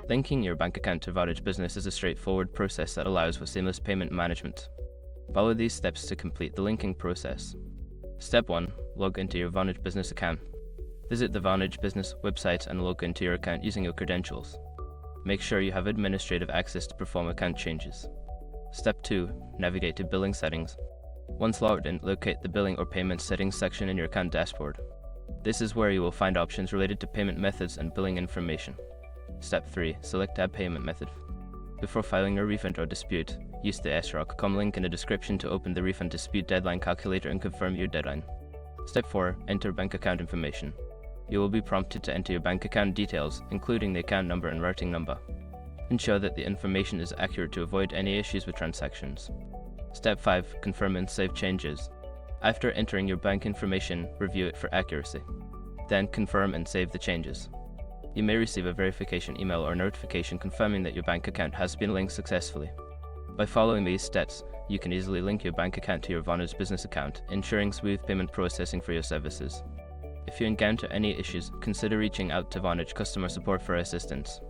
Linking your bank account to Vonage Business is a straightforward process that allows for seamless payment management. Follow these steps to complete the linking process. Step 1. Log into your Vonage Business account. Visit the Vonage Business website and log into your account using your credentials. Make sure you have administrative access to perform account changes. Step 2. Navigate to Billing Settings. Once logged in, locate the Billing or Payment Settings section in your account dashboard. This is where you will find options related to payment methods and billing information. Step 3. Select Add Payment Method. Before filing a refund or dispute, use the sroc.com link in the description to open the refund dispute deadline calculator and confirm your deadline. Step 4. Enter bank account information. You will be prompted to enter your bank account details, including the account number and routing number. Ensure that the information is accurate to avoid any issues with transactions. Step 5. Confirm and save changes. After entering your bank information, review it for accuracy. Then confirm and save the changes. You may receive a verification email or notification confirming that your bank account has been linked successfully. By following these steps, you can easily link your bank account to your Vonage business account, ensuring smooth payment processing for your services. If you encounter any issues, consider reaching out to Vonage customer support for assistance.